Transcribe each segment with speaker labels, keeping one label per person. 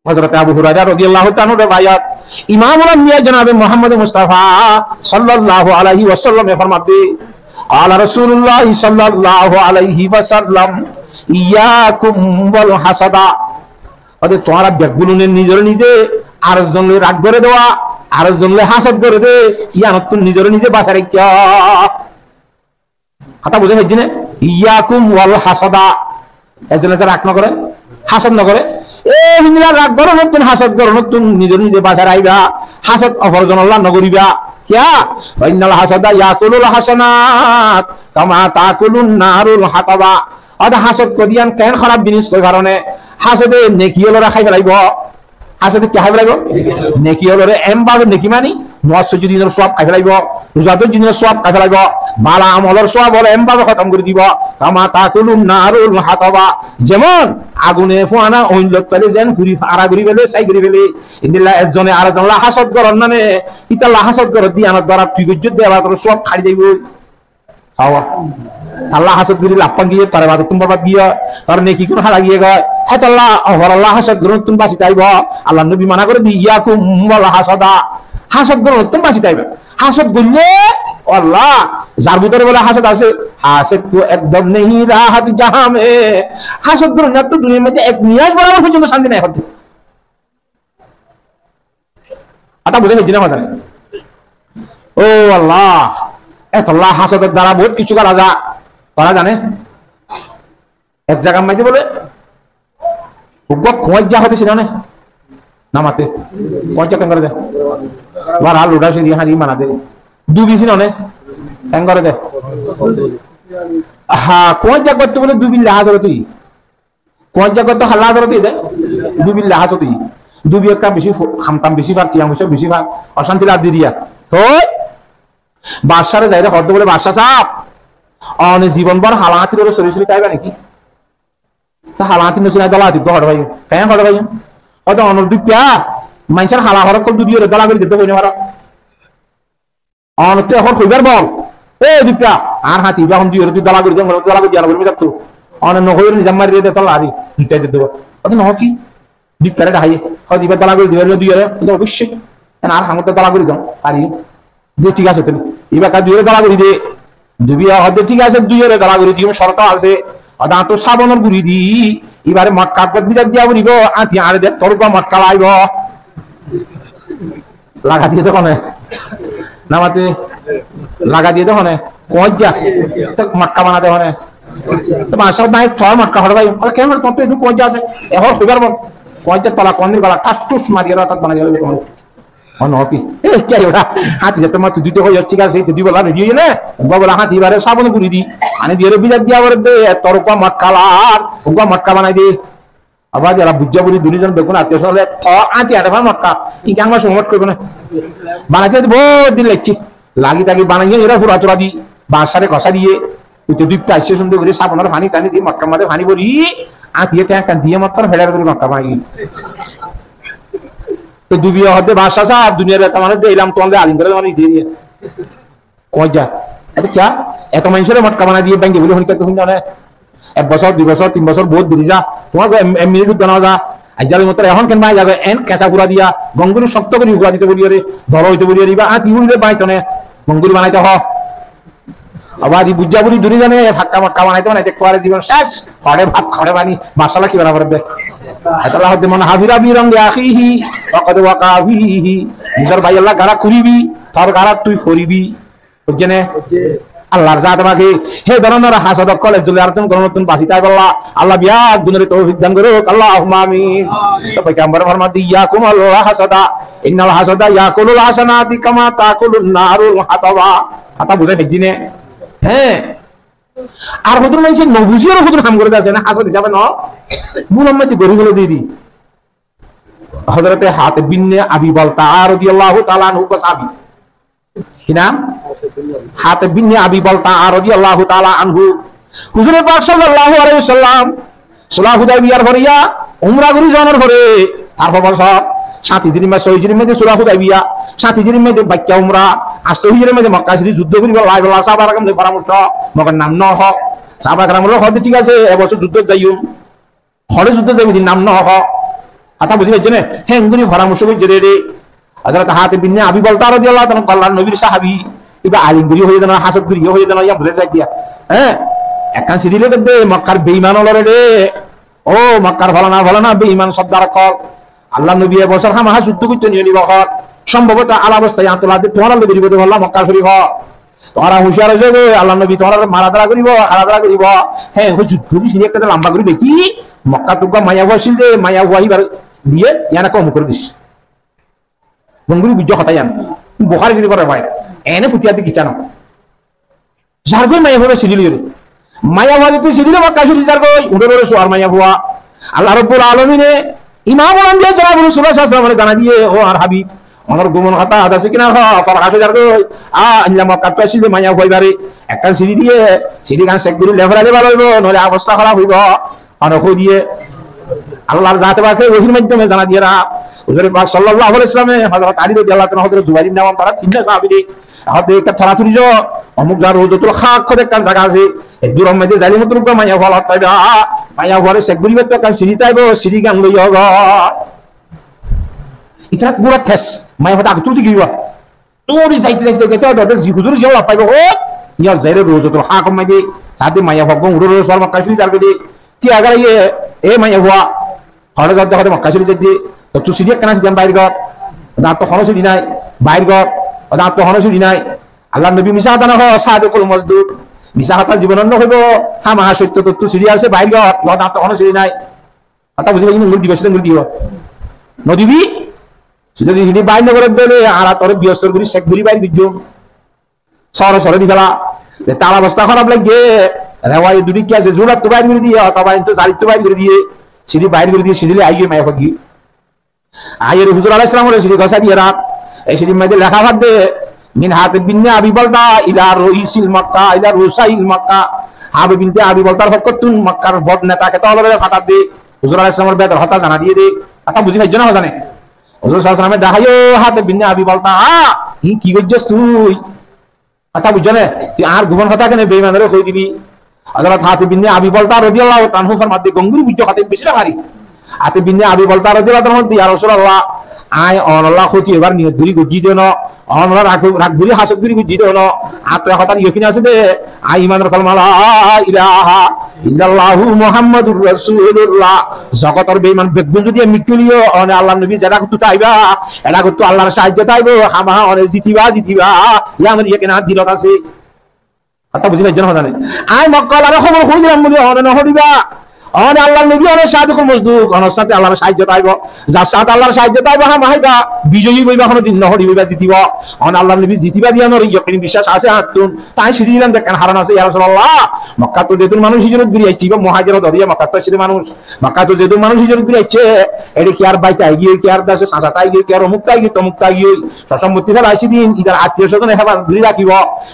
Speaker 1: হযরত আবু হুরায়রা রাদিয়াল্লাহু তাআলা রওয়ায়াত ইমামুল আম্বিয়া জনাবে মুহাম্মদ মুস্তাফা সাল্লাল্লাহু আলাইহি ওয়াসাল্লাম ফরমাতে আলা রাসূলুল্লাহ সাল্লাল্লাহু আলাইহি ওয়াসাল্লাম ইয়াকুম ওয়াল হাসাদা ওদের তোমরা ব্যাগগুলোনে নিজের নিজে আরেকজনের রাগ করে দেওয়া আরেকজনের হাসাদ করে দে ইয়ানত নিজের নিজে বাঁচা রাখিয়া কথা বুঝে হচ্ছে না ইয়াকুম ওয়াল হাসাদা এজন্য রাগ না করে হাসাদ না করে এই হিন্দা রাগ করো নতুন হাসাদ করো নতুন নিজের নিজে বাঁচা রাখবা হাসাদ অপরজন আল্লাহ নগরিবা কিয়া ফাইনাল হাসাদা ইয়াকুলুল হাসানাত কামা তাকুলুন নারুল হাতাবা আদা হাসাদ করিয়ান কেন খারাপ জিনিস কই কারণে হাসাদে নেকি হলো রাখাই ফেলাইব হাসাদে কি খাই ফেলাইব নেকি হলো রে এমবাবে নেকি মানি মুয়াজ্জিদ দিনের সওয়াব খাই ফেলাইব রোজাদার দিনের সওয়াব খাই ফেলাইব ভালো আমলের সওয়াব হলো এমবাবে খতম করে দিব কামা তাকুলুন নারুল হাতাবা যেমন আগুনে ফুয়ানা ওইলত তালে যেন ফুরি ফারা করি ফেলে সাই করি ফেলে ইন্দিল্লা একজনে আরেকজন হাসাদ করন মানে ইতাল্লাহ হাসাদ কর দি আমার দ্বারা তুই গজ্জত দেবা তোর সব খাই যাইব খাওয়া আল্লাহ হাসাদ করি লাপান গিয়ে তার বাদ তুমি বাদ গিয়া তার নেকি কোন হারা গিয়ে গয় হ্যাঁ আল্লাহ আল্লাহ হাসাদ করুন তুমি বাঁচি তাইব আল্লাহ নবী মানা করে দি ইয়াকুম ওয়াল হাসাদা হাসাদ করুন তুমি বাঁচি তাইব হাসাদ করলে আল্লাহ যার ভিতরে বলে হাসাদ আছে হাসাদ তো একদম নেই রাহাত জাহাঁ মে হাসাদ করুন না তো দুনিয়ার মধ্যে এক নিয়াজ বরাবর পর্যন্ত শান্তি নাই হতে আটা বুঝে গেছি না কথা ও আল্লাহ এত আল্লাহ হাসাদের দ্বারা বহুত কিছু করা যা করা জানে এক জায়গার মাঝে বলে খোঁজ যা হতে সেটা নামাতে পঞ্চা কেন করে দে বার হাল উঠা সে দিয়ে হারিয়ে মানাতে দুবিছি ননে কেন করে দে হ্যাঁ খোঁজ যা করতে বলে দুবিল লাহাজ হবে তুই খোঁজ যা করতে হাল্লা হাজার তুই দে দুবিল লাহাজ তুই দুবি একটা বেশি খামতাম বেশি ভাগ টিয়াম বেশি ভাগ অশান্তি লাভ দিয়ে দিয়া তো বাদশারে যাই হদ্দ বলে বাদশা চাপ অনেক জীবন বর হালাহাতি করে সরি সরি তাইবা নাকি তা হালাহাতি নসিনা দলাহাতি হট ভাই কেন হট ভাই হয়তো অনর দুপিয়া মানুষের হালা হরক কল দুদিও দলা করে দিতে হইনি হরক অনত এখন হইবার বল এ দুপিয়া আর হাতি যখন দুই তুই দলা করে দলা করে দিয়া বলবি যাবতো অনেক নহইর নিজাম মারি দিয়ে তলা হারি দুইটাই দিতে দেবো অত নহ কি দুপিয়ারে হাইয়ে হয় দিবার দলা করে দিবার দুই অবশ্যই আর হাঙতে দলা করে দাও হারি যে ঠিক আছে তুমি এবার দুই দলা করে দে দুবিয়া হতে ঠিক আছে দুই দলা করে দিও শর্ত আছে দাঁত সাবনের গুড়ি দি এবারে মটকা বিচার দিয়া বলিব আঁতি আরে দে তোর মটকা লাইব লাগা দিয়ে তখন নামাতে লাগা দিয়ে তখন কঞ্জা মটকা বানাতে হনে বাসার নাই ছয় মটকা হরে ভাই কেন তোমার তো একটু কঞ্জা আছে এখন সুগার বল কঞ্জা তলা কন্দির গলা টাস মারিয়ে হঠাৎ বানা যাবে তোমার কি হাতি যেতে মাত্র দুটো হয়ে যাচ্ছে গাছ দুই বেলা রেডি হয়ে বলা হাতি এবারে সাবন গুড়ি দি আনে দিয়ে বিচার দিয়া বলে দে তোর মটকা লার মটকা বানাই দে আবার যারা বুঝা বুঝি দুজন দেখুন আত্মীয় হলে আঁতি আটে মটকা কিন্তু আমার সমট করবে না বানাইতে বহুত দিন লাগছি লাগি তাগি বানাইয়ে এরা ফুরা চোরা দি বাঁশারে ঘষা দিয়ে উঠে দুইটা আসছে সুন্দর করে সাবনের পানি টানি দিয়ে মটকার মাঝে পানি ভরি আঁতিয়ে ট্যাঙ্ক দিয়ে মটকার ফেলার করে মটকা বানাই দুবিয়া হতে বাদশা সাহেব দুনিয়ার মানে দিলাম তোমাদের আলিম করে মানে দিয়ে দিয়ে কয়জা এটা কি এত মানুষের মটকা বানা দিয়ে ব্যাংকে বলে হইতে তুমি জানে এক বছর দুই বছর তিন বছর বহুত দূরে যা তোমার মিনিট জানা যা আইজালের মতো এখন কেন মাই যাবে এন কেঁচা গুড়া দিয়া গঙ্গুরি শক্ত করে গুড়া দিতে বলি রে ধর হইতে বলি রে বা আঁতি বলিলে বানাইতে গঙ্গুরি বানাইতে হ আবার বুঝা বুঝি দূরে জানে ফাঁকা মটকা বানাইতে বানাইতে কোয়ারে জীবন শেষ খড়ে ভাত খড়ে বানি মশলা কি বানাবার দেখ আল্লাহ দেমন হাফিরা বিরং আখিহি ওয়াকাদ ওয়াকাফিহি নিজের ভাই আল্লাহ গারা করিবি তোর গারা তুই ফরিবি বুঝছেনে আল্লাহর জাত আমাকে হে ধরনের হাসাদ কলেজ জুলে আর তুমি গণতন বাসি তাই বললা আল্লাহ বিয়া গুণের তৌফিক দান করো আল্লাহুম্মা আমিন তো পয়গম্বর ফরমাতে ইয়াকুম আল্লাহ হাসাদা ইন্নাল হাসাদা ইয়াকুলুল হাসানাতি কামা তাকুলুন নারুল হাতাবা কথা বুঝে দেখজিনে হ্যাঁ আর হুজুর মানুষের নবুজির হুজুর কাম করে আছে না হাসাদ যাবে না মুহাম্মদ গরিগুলো দিয়ে দি হযরতে হাতিব বিন আবি বালতা রাদিয়াল্লাহু তাআলা আনহু সাহাবী কি নাম হাতিব বিন আবি বালতা রাদিয়াল্লাহু তাআলা আনহু হুজুর পাক সাল্লাল্লাহু আলাইহি ওয়াসাল্লাম সুলহ হুদাইবিয়ার ভরিয়া উমরা করি জানার পরে তারপর বলছ 7 হিজরি মাসে 6 হিজরি মধ্যে সুলহ হুদাইবিয়া 7 হিজরি মধ্যে বাক্কা উমরা 8 হিজরি মধ্যে মক্কা শরীফ যুদ্ধ করিব লাইবলা সাহাবা রাকাম দে পরামর্শ মগর নাম ন হ সাহাবা کرام হলো হতে ঠিক আছে এবছর যুদ্ধ যাইও হরে যুদ্ধ যাইবি নাম ন হ কথা বুঝি পাইছো না হেঙ্গুনি পরামর্শ করছে রে হযরত হাতিব বিন আবি বলতা রাদিয়াল্লাহু তাআলা আল্লাহর নবীর সাহাবী ইবা আলিমগিরি হয়ে দেন হাসবগিরি হয়ে দেন ইয়া ভুলে যাক দিয়া হ্যাঁ একখান সিডিলে দে মক্কার বেঈমান হলো রে ও মক্কার ফলানা বেঈমান সর্দার কল আল্লাহ নবী বছর হামা যুদ্ধ করতে নিয়ে নিব সম্ভবত আলা অবস্থায় আন্তলাদের তোমার লোক দিব বললাম মক্কা শরীফ তোমরা হুঁশিয়ার হয়ে যাবে আল্লাহ নবী তোমার মারাদারা করিব হারাদারা করিব হ্যাঁ যুদ্ধ সিঁড়ি একটা লম্বা করি দেখি মক্কা টুকা মায়া হুয়াছিল যে মায়া হুয়াইবার দিয়ে ইয়ানা কম করে দিস বঙ্গুরি বুঝ হতাই আন বোখারি যদি করে ভাই এনে ফুটিয়াতে কিচানো যার কই মায়া হুয়া সিঁড়ি মায়া হুয়া যেতে সিঁড়ি মক্কা শরীফ যার কই উড়ে সোয়ার মায়া হুয়া আল্লাহ রাব্বুল আলামিনে ইমামুল আম্বিয়া জনাব রাসূলুল্লাহ সাল্লাল্লাহু আলাইহি ওয়াসাল্লাম জানা দিয়ে ও আর হাবিব আমার গুমন কথা আছে কিনা ফরহাস যার কই আল্লাহ মক্কা তো আসলে মায়া হইবারে একটা সিঁড়ি দিয়ে সিঁড়ি গান সেক করে লেভেলে ভালো হইব নলে অবস্থা খারাপ হইব অনখ দিয়ে আল্লাহর জাতে পাকে ওহির মাধ্যমে জানা দিয়ে রা হুজুর পাক সাল্লাল্লাহু আলাইহি ওয়াসাল্লাম হযরত আলী রাদিয়াল্লাহু তাআলা হযরত জুবাইর ইবনে আওয়াম তারা তিনটা সাহাবী হাতে একটা থরাতুরি যো অমুক যার রোজাতুল খাক করে কান জায়গা আছে দূর মধ্যে জালিমতুল রূপে মায়া হওয়া তাইবা মায়া হওয়ারে সেক করিবে তো কান সিঁড়ি তাইব সিঁড়ি গান লই হগ এটা পুরো ঠেস মায়া হতা তুই গিবা তোরি যাইতে তো জি হুজুর যাও পাইব ও ইয়া জাইরে রোজাতুল খাক মধ্যে সাথে মায়া হগ উড়ো সর মক্কা শরীফ যার গদি তি আগার এ মায়া হওয়া হড়ে যাতে হতে মক্কা শরীফ যেতে তো তুই সিঁড়ি কেন সিঁড়ি বাইর কর না তো হনো সিঁড়ি নাই বাইর কর না তো হনো সিঁড়ি নাই আল্লাহ নবী মিশা দানা হ সাদেকুল মজদুদ মিশা হাতা জীবন অন্য হইব হামা সত্য তত্ত্ব সিঁড়ি আছে বাইর কর না তো হনো সিঁড়ি নাই কথা বুঝি পাইনি মুড় দিবে সেটা মুড় দিব নদীবি সেটা সিঁড়ি বাইর নগর দেলে আর তোর বিয়স্তর গুলি শেখ গুলি বাইর বিজুম সরে দি ফেলা তার অবস্থা খারাপ লাগে রেওয়াই দুটি কি আছে জোড়া তো বাইর করে দিয়ে অথবা তো জারি তো বাইর করে দিয়ে সিঁড়ি বাইর করে দিয়ে সিঁড়ি আইয়ে মায়া ফাগি আয়ের হুজুর আলাইহিস সালামের সিঁড়ি গসা দিয়ে রাত এই সিঁড়ির মধ্যে লেখা থাকবে মিন হাতিব বিন আবি বলতা ইলা রইসিল মক্কা ইলা রুসাইল মক্কা হাবিব বিনতে আবি বলতার হকতুন মক্কার বদ নেতা কে তলবে ফাটা দে হুজুর আলাইহিস সালামের বেদর হতা জানা দিয়ে দে কথা বুঝি না জানা জানে হুজুর সাল্লাল্লাহু আলাইহি ওয়াসাল্লাম দেখাইও হাতিব বিন আবি বলতা ই কি গজ্জস তুই কথা বুঝ না তুই আর গোপন কথা কেন বেঈমানরে কই দিবি হযরত হাতিব বিন আবি বলতা রাদিয়াল্লাহু তাআলা ফরমাতে গঙ্গুরি বুঝ হাতিব বেশি লাগারি হাতিব বিন আবি বলতা রাদিয়াল্লাহু তাআলা ইয়া রাসূলুল্লাহ আয় অনল্লাহ ক্ষতি এবার নিয়ে ঘুরি গুজি দেন অনলা রাগ ঘুরি হাসত ঘুরি গুজি দেন আত্মা কথা ইয়কিন আছে দে আই ইমানের কলমা লা ইলাহা ইল্লাল্লাহু মুহাম্মাদুর রাসূলুল্লাহ জগতের বেঈমান বেগুন যদি মিটলিও অনে আল্লাহর নবী যারা কত তাইবা এলা কত আল্লাহর সাহায্য তাইবো হামা অনে জিতিবা ইয়ামের ইয়কিন হাত দিলত আছে কথা বুঝি না জানা জানে আই মক্কা আর খবর কই দিলাম বলি অনে নহরিবা অনে আল্লাহর নবী অনে সাদিকুল মজদুক অনের সাথে আল্লাহর সাহায্য পাইব যার সাথে আল্লাহর সাহায্য পাইব হা মাইবা বিজয়ী হইবা কোনো দিন নহরি হইবা জিতিব অনে আল্লাহর নবী জিতিবা দিয়া নর ইয়কিন বিশ্বাস আছে হাতুন তাই সিঁড়ি দিলাম দেখেন হারান আছে ইয়া রাসূলুল্লাহ মক্কা তো যেতুন মানুষ হিজরত করে আইছি বা মুহাজির দরিয়া মক্কা তো সেদি মানুষ মক্কা তো যেতুন মানুষ হিজরত করে আইছে এডি কি আর বাইতে আই গিয়ে কি আর দাসে সাসা তাই গিয়ে কি আর অমুক তাই গিয়ে তমুক তাই গিয়ে সম্পত্তি ফেলা আইছি দিন ইদার আত্মীয় স্বজন হেফাজত করে রাখিব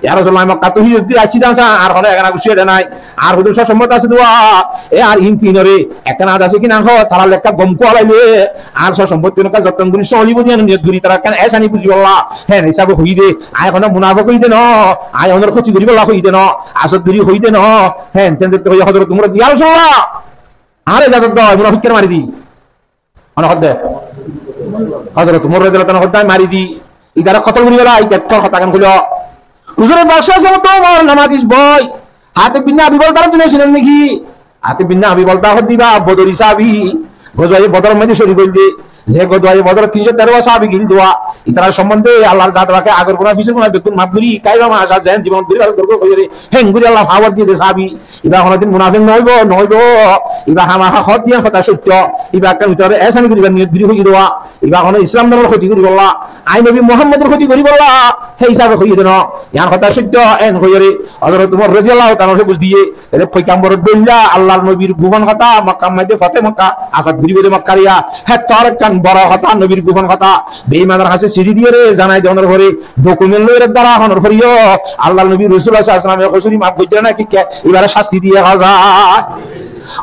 Speaker 1: ইয়া রাসূলুল্লাহ মক্কা তো হিজরত করে আইছি দাসা আর হলে এখানে খুশি এটা নাই আর হুজুর সম্মত আছে দোয়া এ আর ইনতিনরে একটা আজ আছে কিনা তারা লেখা গম কোয়ালাইলে আর সব সম্পত্তি নকা যতন গুলি সলিব দিয়ে নিয়ত গুলি তারা কেন এসানি বুঝি বললা হ্যাঁ হিসাব হই দে আয় কোন মুনাফিক হই দে ন আয় অনর ক্ষতি করি বললা হই দে ন আসদ গুলি হই দে ন হ্যাঁ তেন যেতে হই হযরত তোমরা ইয়া রাসূলুল্লাহ আরে যাত দ মুনাফিককে মারি দি অন হদ্দে হযরত তোমরা রাদিয়াল্লাহু তাআলা হদ্দায় মারি দি ইদারা কতল করি বলা এই তেত্তর কথা কেন কইলো হুজুরের বাদশা সাহেব তো আমার নামাজিস বই হাতে বিনা বিবল তার জন্য ছিলেন নাকি হাতিব বিন আবি বলতা দিবা বদরি সাহাবী গজওয়ায়ে বদর মধ্যে শরীক হইলে যে গজওয়ায়ে বদর 313 সাহাবী গিল দোয়া ইতার সম্বন্ধে আল্লাহর জাত রাখে আগর কোন ফিসের কোন বেকুন মাপগুরি কাইবা মা আসা যেন জীবন দুই দর্গ কইরে হেঙ্গুরি আল্লাহ ফাওয়ার দিয়ে দে সাহাবী ইবা কোনদিন মুনাফিক নইব ইবা হামা হদ দিয়া কথা সত্য ইবা কান ভিতরে এসানি করিবা নিয়ত বিরি হই দোয়া ইবা কোন ইসলাম ধর্মের ক্ষতি করি বললা আই নবী মুহাম্মদের ক্ষতি করি বললা হে হিসাবে কই দেন ইয়ার কথা সত্য এন কইরে হযরত ওমর রাদিয়াল্লাহু তাআলা বুঝ দিয়ে এর পয়গম্বর বললা আল্লাহর নবীর গোপন কথা মক্কা মধ্যে ফতে মক্কা আসাদ বিরি করে মক্কারিয়া হে তার কান বড় কথা নবীর গোপন কথা বেঈমানের কাছে সিঁড়ি দিয়ে রে জানাই দে ওনার ঘরে ডকুমেন্ট লইরে দ্বারা ওনার ঘরিও আল্লাহর নবী রাসূলুল্লাহ সাল্লাল্লাহু আলাইহি ওয়াসাল্লামের কসুরি মাফ কইতে না কি এবারে শাস্তি দিয়ে খাজা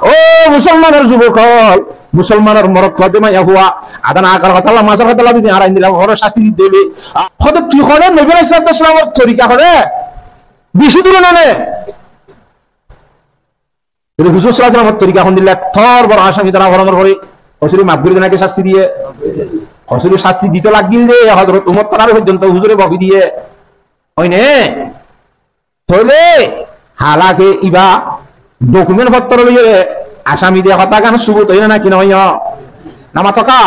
Speaker 1: ও মুসলমানের যুবক মুসলমানের মরদ ফাতেমা ইয়াহুয়া আদান আকার কথা আল্লাহ মাসার কথা আল্লাহ যদি আর দিলা ওর শাস্তি দিতে হবে কত কি করে নবী রাসূলুল্লাহ সাল্লাল্লাহু আলাইহি ওয়াসাল্লামের তরিকা করে বেশি দূরে না হুজুর সাল্লাল্লাহু আলাইহি ওয়াসাল্লামের তরিকা কোন দিলে থর বড় আসামি দ্বারা ভরণের করে হুজুরে মাফ করে দেনাকে শাস্তি দিয়ে হুজুরে শাস্তি দিতে লাগিল যে হযরত উমর তার পর্যন্ত হুজুরে বকি দিয়ে হইনে তাহলে হালাকে ইবা ডকুমেন্ট পত্র লইয়ে আসামি দিয়ে কথা গান সুবুত হইনা নাকি নয় নামা থকা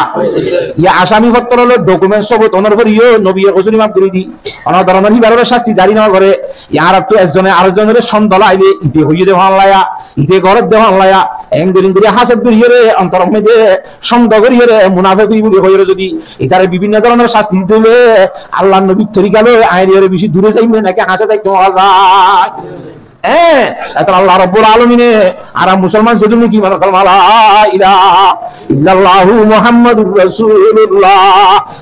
Speaker 1: ইয়া আসামি পত্র হলো ডকুমেন্ট সবুত ওনার উপর ইয়ে নবী হুজুরি মাফ করে দি অন ধরনের হিবারের শাস্তি জারি না করে ইয়ার একটু একজনে আরেকজনের সন্দেহ আইবে ইতে হইয়ে দেওয়া লায়া ইতে ঘরের দেওয়া লায়া এঙ্গেলিং করে হাসব করিয়ে রে অন্তর মধ্যে সন্দেহ করিয়ে রে মুনাফিক হইয়ে যদি এটারে বিভিন্ন ধরনের শাস্তি দিতে হলে আল্লাহর নবীর তরিকা লয় আইনের বেশি দূরে যাইবে নাকি হাসে যাইতে যায় আল্লাহ রাব্বুল আলামিনে আর মুসলমান সেজন্য কি মানে কালমা লা ইলাহা ইল্লাল্লাহু মুহাম্মাদুর রাসূলুল্লাহ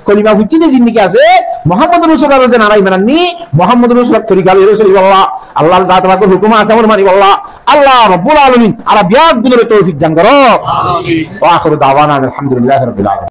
Speaker 1: কলিমা ফুটিনে জিন্দেগি আছে মুহাম্মদুর রাসূলুল্লাহ যে নারাই মাননি মুহাম্মদুর রাসূলুল্লাহ তরিকা রাসূলুল্লাহ আল্লাহর জাত পাকের হুকুম আকামর মানি আল্লাহ আল্লাহ রাব্বুল আলামিন আর বিয়াদ দিনের তৌফিক দান করো আমিন ওয়া আখিরু দাওয়ানা আলহামদুলিল্লাহি রাব্বিল আলামিন।